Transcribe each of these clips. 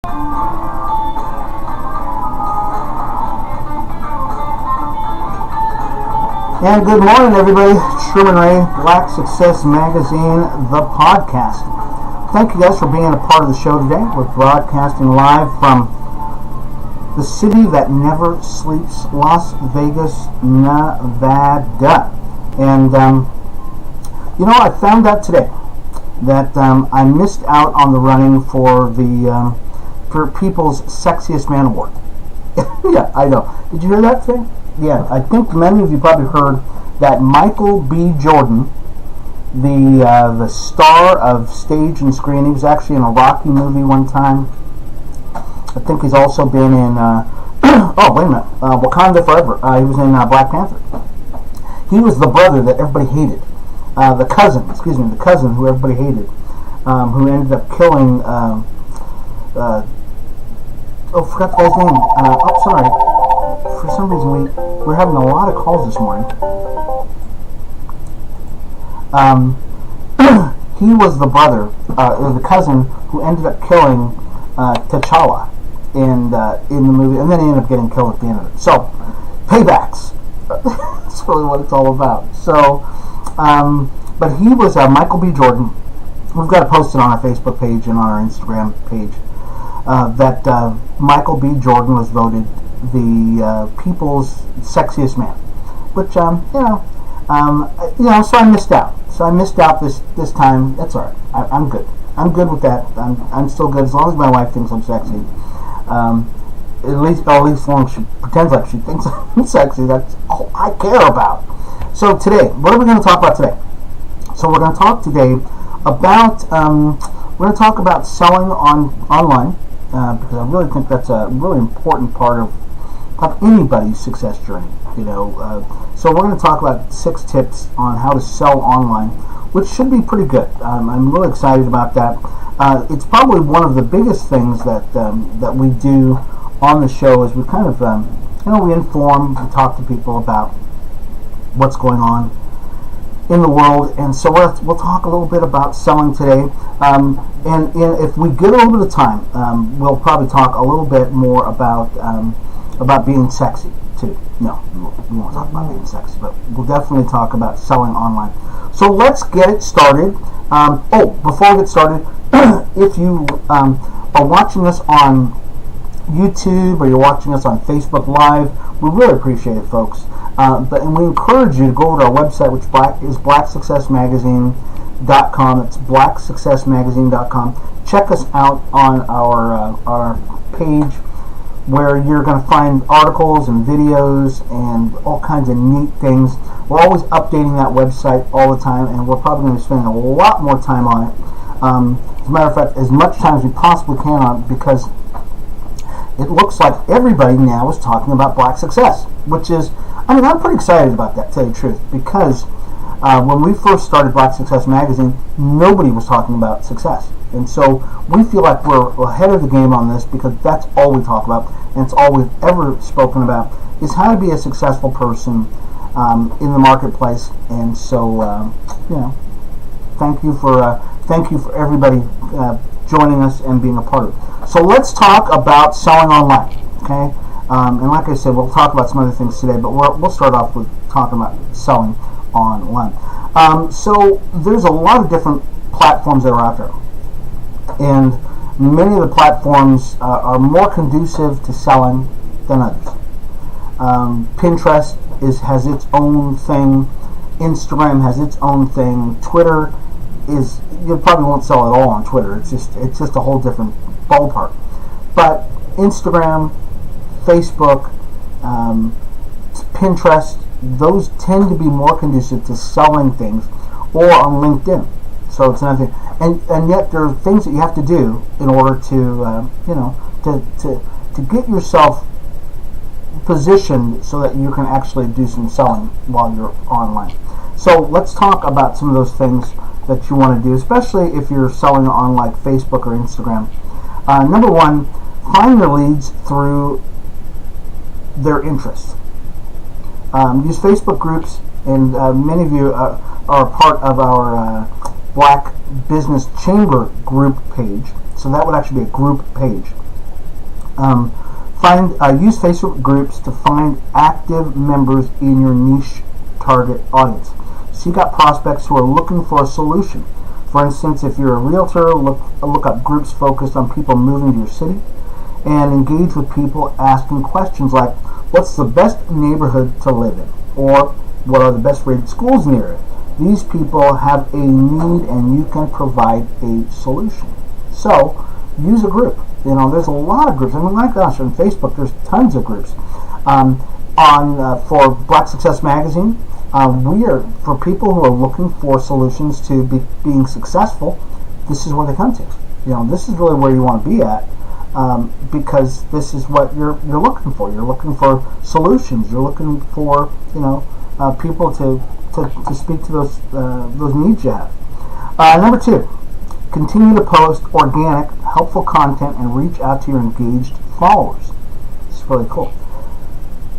And good morning, everybody. Sherman Ray, Black Success Magazine, the podcast. Thank you guys for being a part of the show today. We're broadcasting live from the city that never sleeps, Las Vegas, Nevada. And, I found out today that I missed out on the running for the for People's Sexiest Man Award. Yeah, I know. Did you hear that thing? Yeah, I think many of you probably heard that Michael B. Jordan, the star of stage and screen, he was actually in a Rocky movie one time. I think he's also been in, Wakanda Forever. He was in Black Panther. He was the brother that everybody hated. The cousin who everybody hated, who ended up killing, I forgot the guy's name. Sorry. For some reason, we're having a lot of calls this morning. He was the brother, or the cousin, who ended up killing T'Challa in the movie, and then he ended up getting killed at the end of it. So, paybacks. That's really what it's all about. So, but he was Michael B. Jordan. We've got to post it on our Facebook page and on our Instagram page. That Michael B. Jordan was voted the People's Sexiest Man, which so I missed out. So I missed out this time. That's all right. I'm good. I'm good with that. I'm still good as long as my wife thinks I'm sexy. At least as long as she pretends like she thinks I'm sexy. That's all I care about. So today, what are we going to talk about today? So we're going to talk today about selling online. Because I really think that's a really important part of anybody's success journey. So we're going to talk about 6 tips on how to sell online, which should be pretty good. I'm really excited about that. It's probably one of the biggest things that we do on the show is we kind of we inform, we talk to people about what's going on in the world, and so we'll talk a little bit about selling today. And if we get a little bit of time, we'll probably talk a little bit more about being sexy too. No, we won't talk about being sexy, but we'll definitely talk about selling online. So let's get it started. Before we get started, if you are watching us on YouTube or you're watching us on Facebook Live, we really appreciate it, folks. And we encourage you to go over to our website, which is blacksuccessmagazine.com. It's blacksuccessmagazine.com. Check us out on our page, where you're going to find articles and videos and all kinds of neat things. We're always updating that website all the time, and we're probably going to be spending a lot more time on it. As a matter of fact, as much time as we possibly can on it, because it looks like everybody now is talking about Black Success, which is, I'm pretty excited about that, to tell you the truth, because when we first started Black Success Magazine, nobody was talking about success. And so we feel like we're ahead of the game on this, because that's all we talk about, and it's all we've ever spoken about, is how to be a successful person in the marketplace. And so, thank you for everybody joining us and being a part of it. So let's talk about selling online, okay? And like I said, we'll talk about some other things today, but we'll start off with talking about selling online. So there's a lot of different platforms that are out there, and many of the platforms are more conducive to selling than others. Pinterest has its own thing. Instagram has its own thing. Twitter you probably won't sell at all on Twitter. It's just a whole different ballpark. But Instagram, Facebook, Pinterest, those tend to be more conducive to selling things, or on LinkedIn. So it's another thing. And yet there are things that you have to do in order to get yourself positioned so that you can actually do some selling while you're online. So let's talk about some of those things that you want to do, especially if you're selling on like Facebook or Instagram. Number one, find your leads through their interests. Use Facebook groups, and many of you are a part of our Black Business Chamber group page. So that would actually be a group page. Um, use Facebook groups to find active members in your niche target audience. Seek out prospects who are looking for a solution. For instance, if you're a realtor, look up groups focused on people moving to your city, and engage with people asking questions like, what's the best neighborhood to live in? Or, what are the best rated schools in the area? These people have a need and you can provide a solution. So, use a group. There's a lot of groups. I mean, my gosh, on Facebook, there's tons of groups. For Black Success Magazine, we are, for people who are looking for solutions to being successful, this is where they come to. This is really where you want to be at. Because this is what you're looking for. You're looking for solutions. You're looking for people to speak to those needs you have. Number 2, continue to post organic, helpful content and reach out to your engaged followers. It's really cool.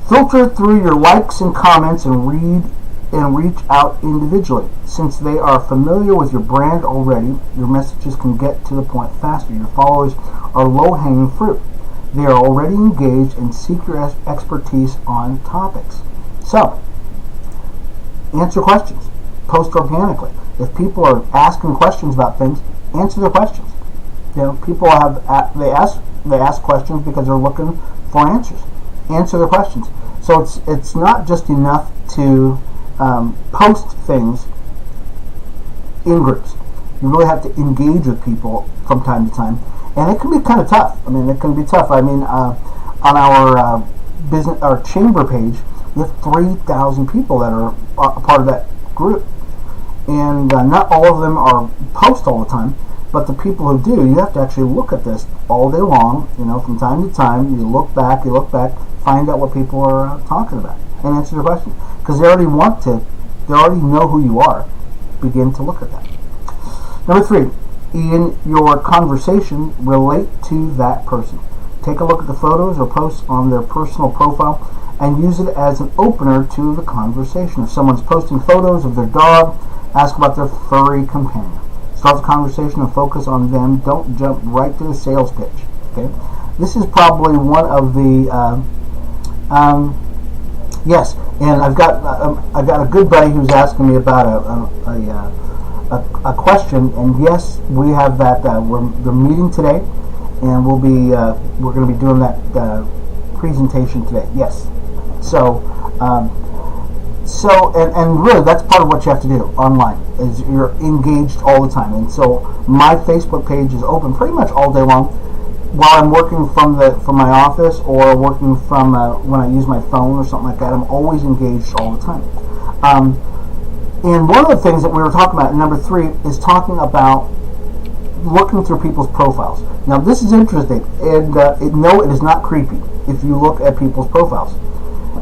Filter through your likes and comments and reach out individually. Since they are familiar with your brand already, your messages can get to the point faster. Your followers are low-hanging fruit. They are already engaged and seek your expertise on topics. So, answer questions. Post organically. If people are asking questions about things, answer their questions. People they ask questions because they're looking for answers. Answer their questions. So it's not just enough to post things in groups. You really have to engage with people from time to time, and it can be kind of tough. It can be tough. On our our chamber page, we have 3,000 people that are a part of that group, and not all of them are post all the time. But the people who do, you have to actually look at this all day long. From time to time, you look back, find out what people are talking about, and answer the question. Because they already know who you are. Begin to look at that. Number 3, in your conversation, relate to that person. Take a look at the photos or posts on their personal profile and use it as an opener to the conversation. If someone's posting photos of their dog, ask about their furry companion. Start the conversation and focus on them. Don't jump right to the sales pitch. Okay, this is probably one of the yes, and I've got a good buddy who's asking me about a question, and yes, we have that. We're meeting today, and we're going to be doing that presentation today. Yes, so and really that's part of what you have to do online is you're engaged all the time. And so my Facebook page is open pretty much all day long while I'm working from my office or working from when I use my phone or something like that. I'm always engaged all the time. And one of the things that we were talking about in number 3 is talking about looking through people's profiles. Now this is interesting, and it is not creepy if you look at people's profiles,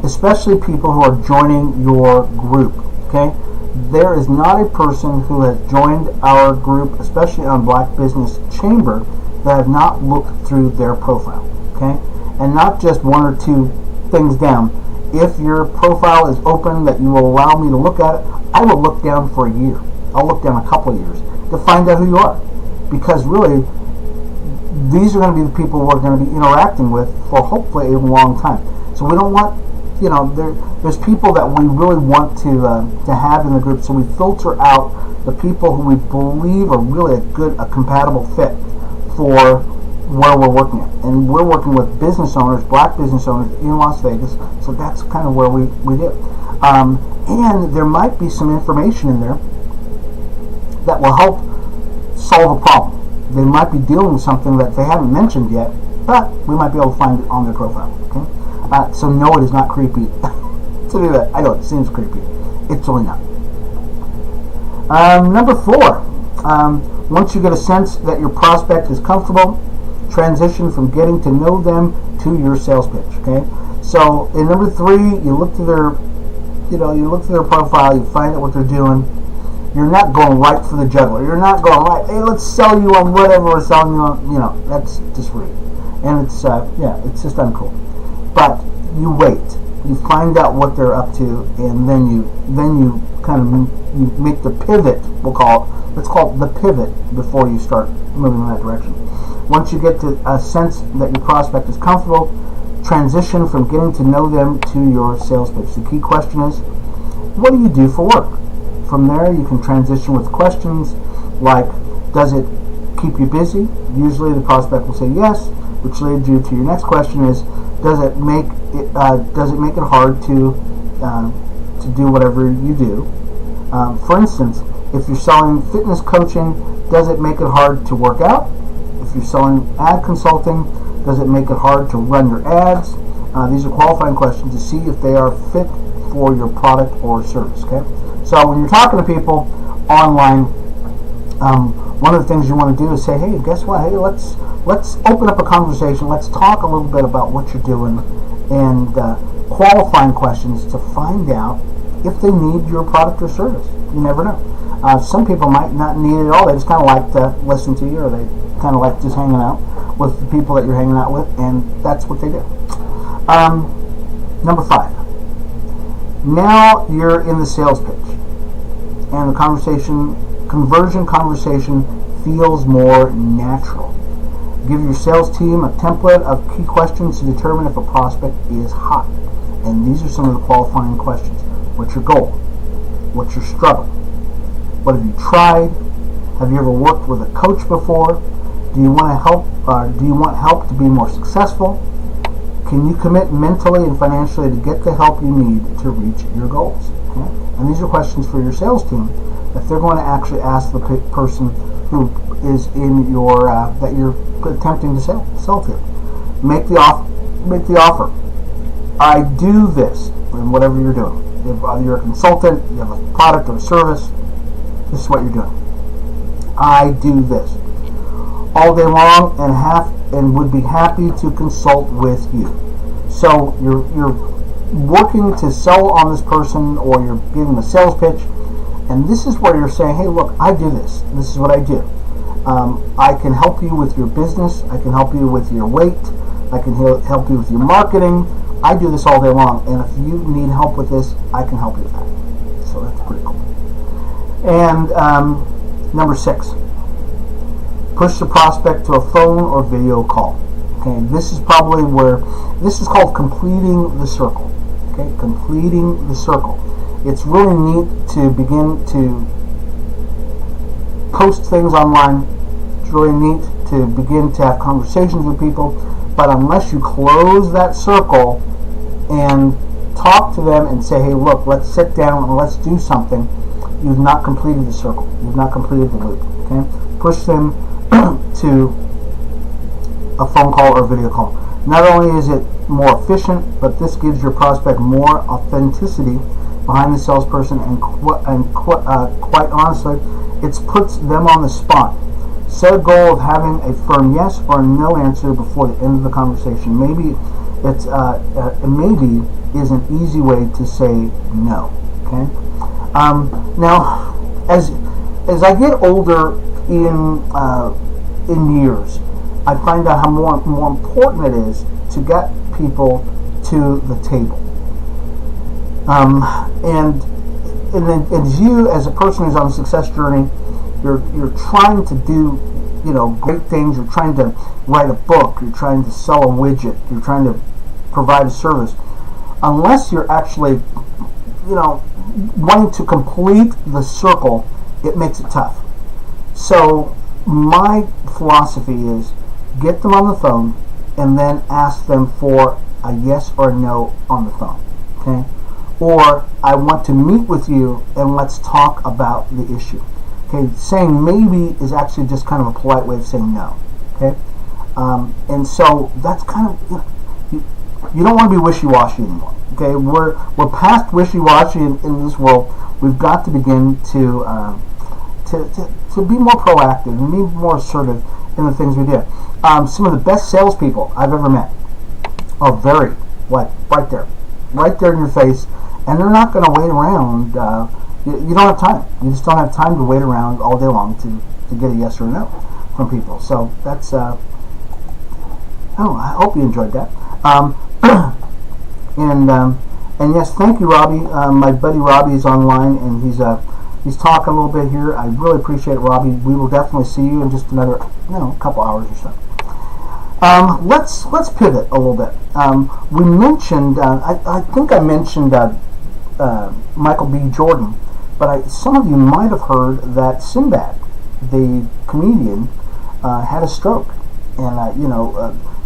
especially people who are joining your group. Okay, there is not a person who has joined our group, especially on Black Business Chamber, that have not looked through their profile. Okay, and not just 1 or 2 things down. If your profile is open that you will allow me to look at it, I will look down for a year. I'll look down a couple of years to find out who you are, because really these are going to be the people we're going to be interacting with for hopefully a long time. So we don't want, there's people that we really want to have in the group. So we filter out the people who we believe are really a compatible fit for where we're working at. And we're working with business owners, Black business owners in Las Vegas. So that's kind of where we do. And there might be some information in there that will help solve a problem. They might be dealing with something that they haven't mentioned yet, but we might be able to find it on their profile. Okay, so no, it is not creepy to do that. I know it seems creepy. It's really not. Number 4, once you get a sense that your prospect is comfortable, transition from getting to know them to your sales pitch. Okay, so in number 3, you look to their profile, you find out what they're doing. You're not going right for the juggler. You're not going right, hey, let's sell you on whatever we're selling you on. That's just rude. And it's just uncool. But you wait. You find out what they're up to, and then you kind of you make the pivot, let's call it the pivot before you start moving in that direction. Once you get to a sense that your prospect is comfortable, transition from getting to know them to your sales pitch. The key question is, what do you do for work? From there, you can transition with questions like, does it keep you busy? Usually the prospect will say yes, which leads you to your next question is, does it make it hard to do whatever you do? For instance, if you're selling fitness coaching, does it make it hard to work out? If you're selling ad consulting, does it make it hard to run your ads? These are qualifying questions to see if they are fit for your product or service. Okay, so when you're talking to people online, one of the things you want to do is say, hey, guess what? Hey, let's open up a conversation. Let's talk a little bit about what you're doing, and qualifying questions to find out if they need your product or service. You never know. Some people might not need it at all. They just kind of like to listen to you, or they kind of like just hanging out with the people that you're hanging out with, and that's what they do. Number 5. Now you're in the sales pitch, and the conversion conversation feels more natural. Give your sales team a template of key questions to determine if a prospect is hot. And these are some of the qualifying questions. What's your goal? What's your struggle? What have you tried? Have you ever worked with a coach before? Do you want help to be more successful? Can you commit mentally and financially to get the help you need to reach your goals? Okay? And these are questions for your sales team that they're going to actually ask the person who is in your that you're attempting to sell to. Make the offer. I do this in whatever you're doing. If you're a consultant, you have a product or a service, this is what you're doing. I do this all day long and would be happy to consult with you. So you're working to sell on this person, or you're giving a sales pitch, and this is where you're saying, hey, look, I do this. This is what I do. I can help you with your business. I can help you with your weight. I can help you with your marketing. I do this all day long, and if you need help with this, I can help you with that. So that's pretty cool. And number 6, push the prospect to a phone or video call. Okay, this is probably this is called completing the circle. Okay, completing the circle. It's really neat to begin to post things online. It's really neat to begin to have conversations with people, but unless you close that circle and talk to them and say, hey, look, let's sit down and let's do something, you've not completed the circle. You've not completed the loop. Okay? Push them to a phone call or video call. Not only is it more efficient, but this gives your prospect more authenticity behind the salesperson, and quite honestly, it puts them on the spot. Set a goal of having a firm yes or no answer before the end of the conversation. Maybe it's maybe is an easy way to say no. Okay. Now, as I get older in years, I find out how more important it is to get people to the table. And as you, as a person who's on a success journey, you're trying to do, great things. You're trying to write a book. You're trying to sell a widget. You're trying to provide a service. Unless you're actually, wanting to complete the circle, it makes it tough. So my philosophy is get them on the phone and then ask them for a yes or a no on the phone. Okay? Or I want to meet with you and let's talk about the issue. Okay, saying maybe is actually just kind of a polite way of saying no. Okay, and so that's kind of you don't want to be wishy-washy anymore. Okay, we're past wishy-washy in this world. We've got to begin to be more proactive and be more assertive in the things we do. Some of the best salespeople I've ever met are very right there in your face, and they're not going to wait around. You don't have time. You just don't have time to wait around all day long to get a yes or a no from people. So that's. I hope you enjoyed that. And yes, thank you, Robbie. My buddy Robbie is online, and he's talking a little bit here. I really appreciate it, Robbie. We will definitely see you in just another couple hours or so. Let's pivot a little bit. We mentioned, I think I mentioned Michael B. Jordan, but some of you might have heard that Sinbad, the comedian, had a stroke, and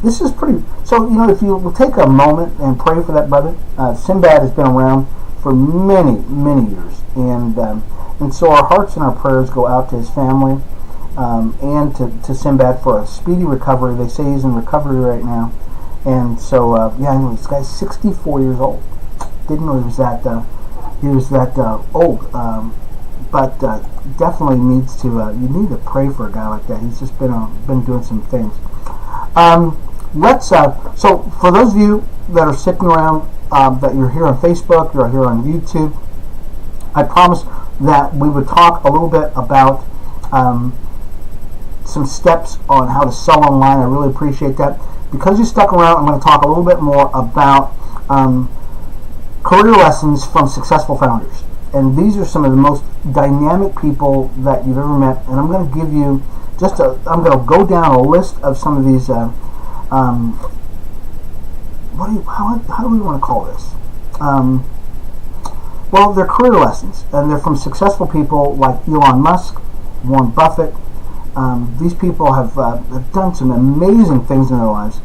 this is pretty. So if you will take a moment and pray for that brother. Sinbad has been around for many years, and so our hearts and our prayers go out to his family. And to Sinbad for a speedy recovery. They say he's in recovery right now, and so this guy's 64 years old. Didn't know he was that old, but definitely needs to. You need to pray for a guy like that. He's just been doing some things. So for those of you that are sticking around, that you're here on Facebook, you're here on YouTube, I promised that we would talk a little bit about some steps on how to sell online. I really appreciate that. Because you stuck around, I'm going to talk a little bit more about career lessons from successful founders. And these are some of the most dynamic people that you've ever met. And I'm going to give you I'm going to go down a list of some of these, how do we want to call this? Well, they're career lessons, and they're from successful people like Elon Musk, Warren Buffett. These people have done some amazing things in their lives,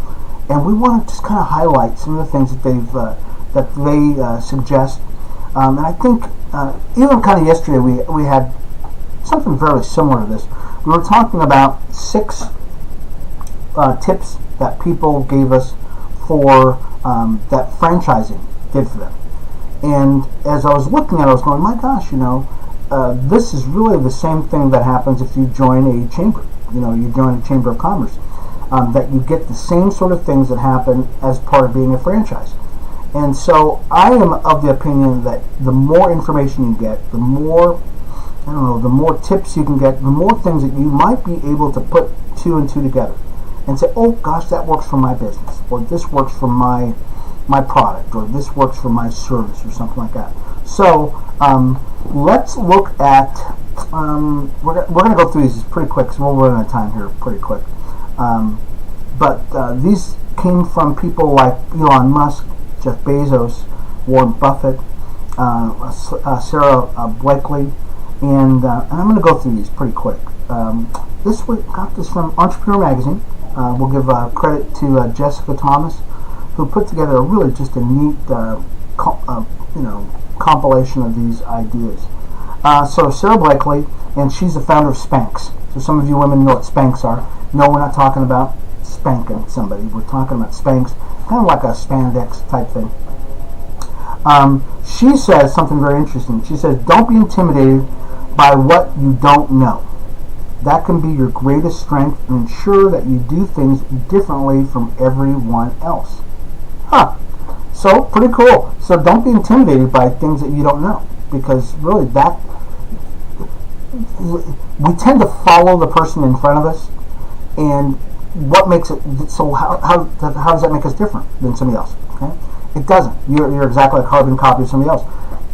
and we want to just kind of highlight some of the things that they suggest. And I think even kind of yesterday we had something very similar to this. We were talking about 6 tips that people gave us for that franchising did for them. And as I was looking at it, I was going, my gosh, this is really the same thing that happens if you join a chamber. You join a chamber of commerce. That you get the same sort of things that happen as part of being a franchise. And so I am of the opinion that the more information you get, the more tips you can get, the more things that you might be able to put 2 and 2 together and say, oh gosh, that works for my business, or this works for my product, or this works for my service, or something like that. So let's look at, we're going to go through these pretty quick, so we'll run out of time here pretty quick. But these came from people like Elon Musk, Jeff Bezos, Warren Buffett, Sarah Blakely, and I'm going to go through these pretty quick. This we got this from Entrepreneur Magazine. We'll give credit to Jessica Thomas, who put together really just a neat, compilation of these ideas. So Sarah Blakely, and she's the founder of Spanx. So some of you women know what Spanx are. No, we're not talking about spanking somebody. We're talking about Spanx, kind of like a spandex type thing. She says something very interesting. She says, don't be intimidated by what you don't know. That can be your greatest strength, and ensure that you do things differently from everyone else. So, pretty cool. So don't be intimidated by things that you don't know, because really we tend to follow the person in front of us, and what makes it, so how does that make us different than somebody else? Okay? It doesn't. You're exactly a carbon copy of somebody else.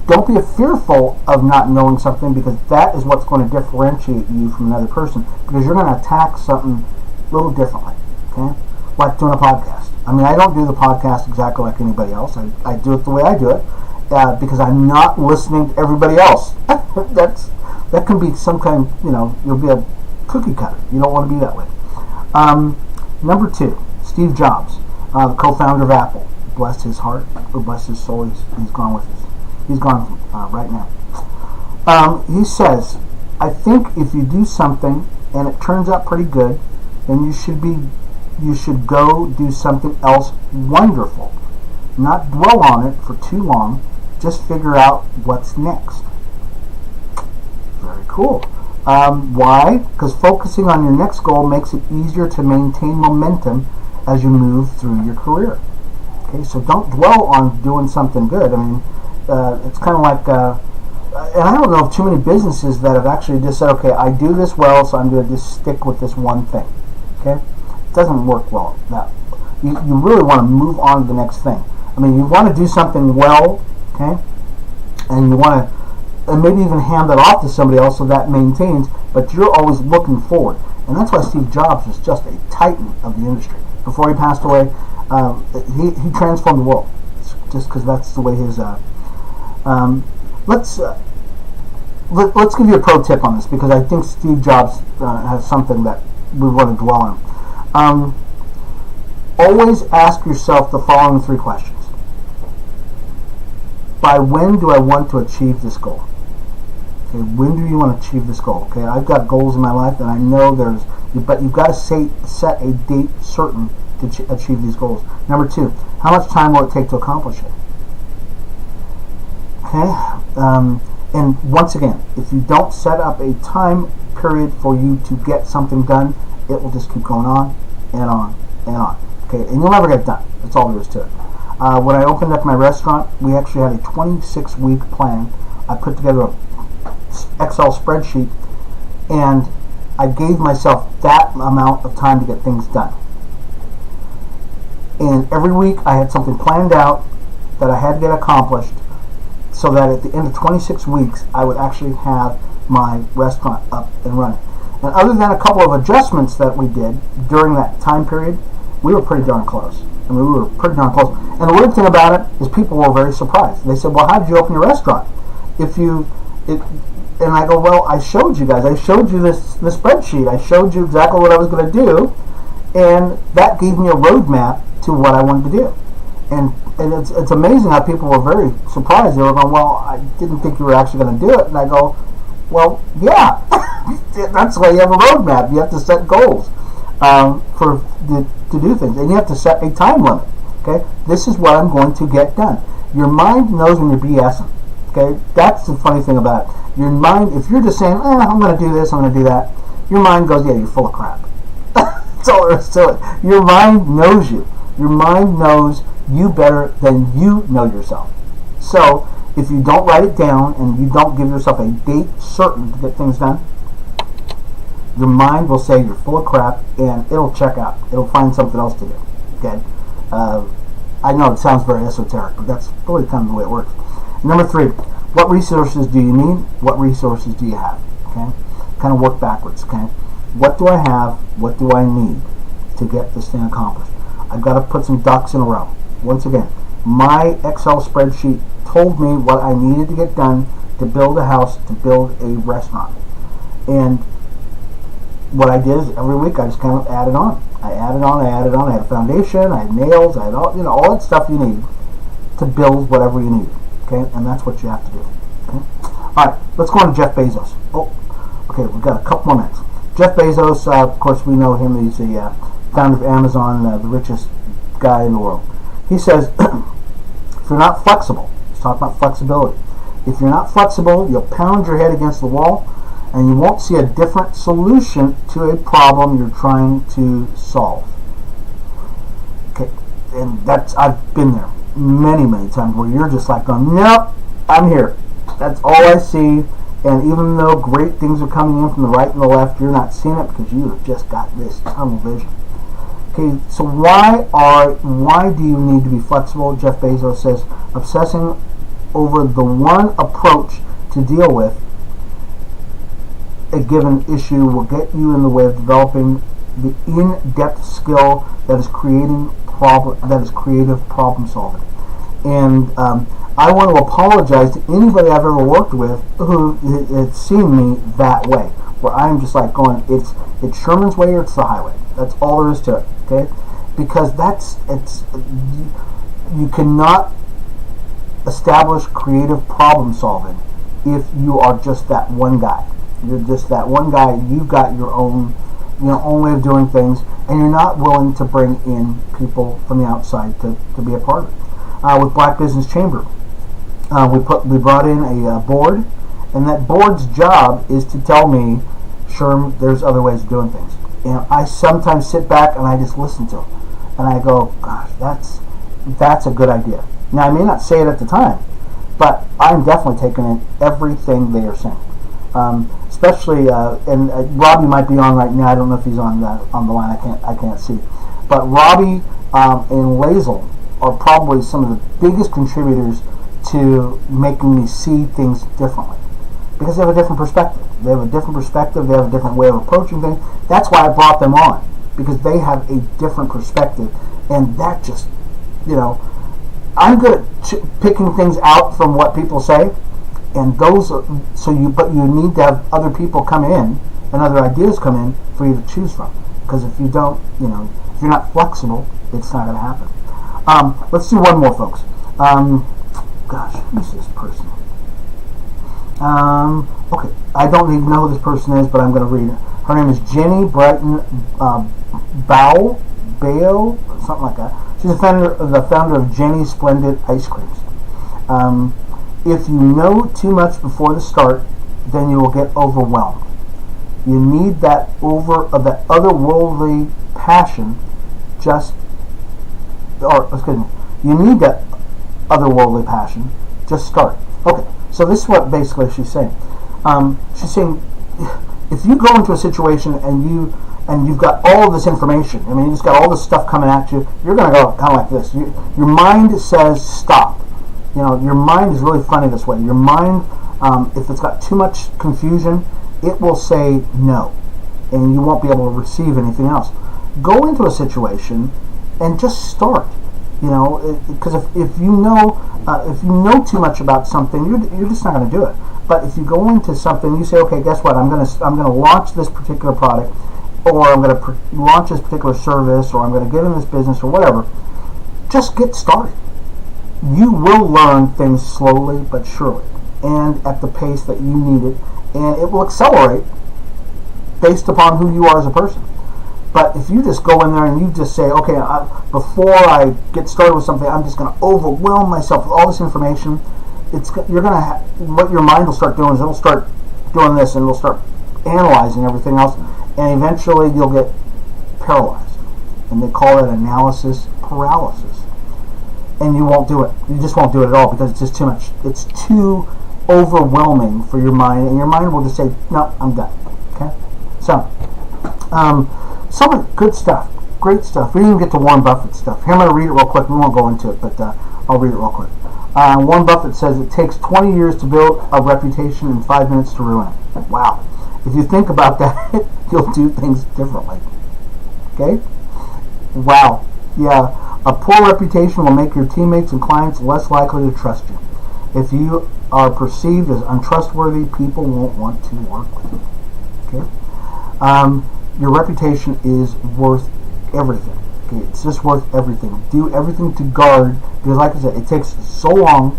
Don't be fearful of not knowing something, because that is what's going to differentiate you from another person, because you're going to attack something a little differently. Okay? Like doing a podcast. I mean, I don't do the podcast exactly like anybody else. I do it the way I do it, because I'm not listening to everybody else. That can be some kind, you'll be a cookie cutter. You don't want to be that way. Number 2, Steve Jobs, the co-founder of Apple. Bless his heart, or bless his soul. He's gone with us. He's gone right now. He says, I think if you do something and it turns out pretty good, then you should go do something else wonderful. Not dwell on it for too long. Just figure out what's next. Very cool. Why? Because focusing on your next goal makes it easier to maintain momentum as you move through your career. Okay, so don't dwell on doing something good. I mean, it's kind of like, and I don't know of too many businesses that have actually just said, okay, I do this well, so I'm going to just stick with this one thing. Okay, it doesn't work well. That you really want to move on to the next thing. I mean, you want to do something well, okay, and you want to, and maybe even hand that off to somebody else so that maintains. But you're always looking forward, and that's why Steve Jobs was just a titan of the industry. before he passed away, he transformed the world, just because that's the way his. Let's give you a pro tip on this, because I think Steve Jobs has something that we want to dwell on. Always ask yourself the following 3 questions. By when do I want to achieve this goal? Okay, when do you want to achieve this goal? Okay, I've got goals in my life, and I know but you've got to set a date certain to achieve these goals. Number 2, how much time will it take to accomplish it? Okay, and once again, if you don't set up a time period for you to get something done, it will just keep going on and on and on. Okay, and you'll never get it done. That's all there is to it. When I opened up my restaurant, we actually had a 26-week plan. I put together an Excel spreadsheet, and I gave myself that amount of time to get things done. And every week I had something planned out that I had to get accomplished, so that at the end of 26 weeks I would actually have my restaurant up and running. And other than a couple of adjustments that we did during that time period, we were pretty darn close. I mean, we were pretty darn close. And the weird thing about it is people were very surprised. They said, well, how did you open your restaurant? And I go, well, I showed you guys. I showed you this spreadsheet. I showed you exactly what I was going to do. And that gave me a roadmap to what I wanted to do. And it's amazing how people were very surprised. They were going, well, I didn't think you were actually going to do it. And I go, well, yeah. That's why you have a roadmap. You have to set goals to do things, and you have to set a time limit. Okay, this is what I'm going to get done. Your mind knows when you're BSing. Okay, that's the funny thing about it. Your mind, if you're just saying, I'm going to do this, I'm going to do that, your mind goes, yeah, you're full of crap. That's all there is to it. Your mind knows you. Your mind knows you better than you know yourself. So if you don't write it down and you don't give yourself a date certain to get things done, your mind will say you're full of crap, and it'll check out. It'll find something else to do. Okay, I know it sounds very esoteric, but that's really kind of the way it works. Number 3, what resources do you need? What resources do you have? Okay, kind of work backwards. Okay, what do I have? What do I need to get this thing accomplished? I've got to put some ducks in a row. Once again, my Excel spreadsheet told me what I needed to get done to build a house, to build a restaurant, and what I did is every week I just kind of added on. I added on. I had a foundation. I had nails. I had all that stuff you need to build whatever you need. Okay, and that's what you have to do. Okay. All right, let's go on to Jeff Bezos. Oh, okay, we've got a couple more minutes. Jeff Bezos, of course, we know him. He's the founder of Amazon, the richest guy in the world. He says, if you're not flexible, let's talk about flexibility. If you're not flexible, you'll pound your head against the wall, and you won't see a different solution to a problem you're trying to solve. Okay, and I've been there many times where you're just like going, nope, I'm here. That's all I see. And even though great things are coming in from the right and the left, you're not seeing it because you have just got this tunnel vision. Okay, so why do you need to be flexible? Jeff Bezos says, obsessing over the one approach to deal with a given issue will get you in the way of developing the in-depth skill that is creative problem solving. And I want to apologize to anybody I've ever worked with who has seen me that way, where I'm just like going, it's Sherman's way or it's the highway. That's all there is to it. Okay, because you cannot establish creative problem solving if you are just that one guy. You're just that one guy. You've got your own way of doing things, and you're not willing to bring in people from the outside to be a part of it. With Black Business Chamber, we brought in a board, and that board's job is to tell me, Sherm, there's other ways of doing things. And I sometimes sit back and I just listen to them, and I go, gosh, that's a good idea. Now I may not say it at the time, but I'm definitely taking in everything they are saying. Especially, and Robbie might be on right now. I don't know if he's on the line. I can't see. But Robbie and Lazel are probably some of the biggest contributors to making me see things differently, because they have a different perspective. They have a different way of approaching things. That's why I brought them on. because they have a different perspective, and that just, I'm good at picking things out from what people say, and but you need to have other people come in and other ideas come in for you to choose from, because if you don't, if you're not flexible, it's not going to happen. Let's do one more, folks. Gosh, who's this person? Okay, I don't even know who this person is, but I'm going to read it. Her name is Jenny Brighton Bao, something like that. She's the founder of Jenny's Splendid Ice Creams. If you know too much before the start, then you will get overwhelmed. You need that otherworldly passion. You need that otherworldly passion. Just start. Okay, so this is what basically she's saying. She's saying, if you go into a situation and you've got all of this information, you just got all this stuff coming at you, you're going to go kind of like this. Your mind says stop. Your mind is really funny this way. Your mind, if it's got too much confusion, it will say no, and you won't be able to receive anything else. Go into a situation and just start. Because if you know too much about something, you're just not going to do it. But if you go into something, you say, okay, guess what? I'm going to launch this particular product, or I'm going to launch this particular service, or I'm going to get in this business, or whatever. Just get started. You will learn things slowly but surely, and at the pace that you need it, and it will accelerate based upon who you are as a person. But if you just go in there and you just say, okay, before I get started with something, I'm just going to overwhelm myself with all this information, what your mind will start doing is it'll start doing this, and it'll start analyzing everything else, and eventually you'll get paralyzed. And they call it analysis paralysis. And you won't do it. You just won't do it at all, because it's just too much. It's too overwhelming for your mind, and your mind will just say, no, I'm done. Okay? So, some good stuff. Great stuff. We didn't even get to Warren Buffett stuff. Here, I'm going to read it real quick. We won't go into it, but I'll read it real quick. Warren Buffett says it takes 20 years to build a reputation and 5 minutes to ruin it. Wow. If you think about that, you'll do things differently. Okay? Wow. Yeah. A poor reputation will make your teammates and clients less likely to trust you. If you are perceived as untrustworthy, people won't want to work with you. Okay? Your reputation is worth everything. Okay? It's just worth everything. Do everything to guard, because like I said, it takes so long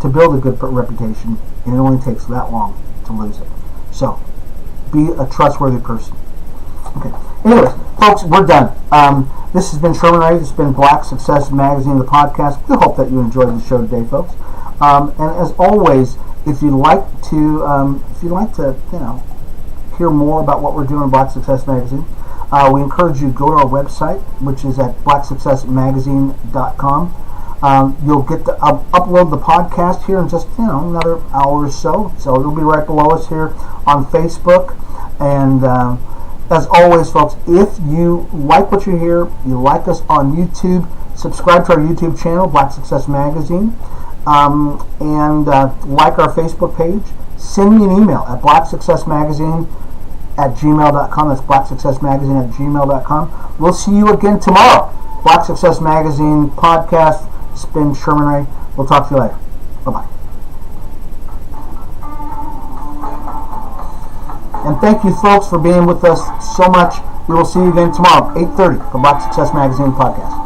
to build a good reputation, and it only takes that long to lose it. So, be a trustworthy person. Okay. Anyways, folks, we're done. This has been Sherman Ray. This has been Black Success Magazine, the podcast. We hope that you enjoyed the show today, folks. And as always, if you'd like to, hear more about what we're doing in Black Success Magazine, we encourage you to go to our website, which is at blacksuccessmagazine.com. You'll get to upload the podcast here in just another hour or so. So it'll be right below us here on Facebook. And as always, folks, if you like what you hear, you like us on YouTube, subscribe to our YouTube channel, Black Success Magazine, and like our Facebook page. Send me an email at blacksuccessmagazine@gmail.com. That's blacksuccessmagazine@gmail.com. We'll see you again tomorrow. Black Success Magazine podcast. It's been Sherman Ray. We'll talk to you later. Bye-bye. And thank you, folks, for being with us so much. We will see you again tomorrow, 8:30, for Black Success Magazine podcast.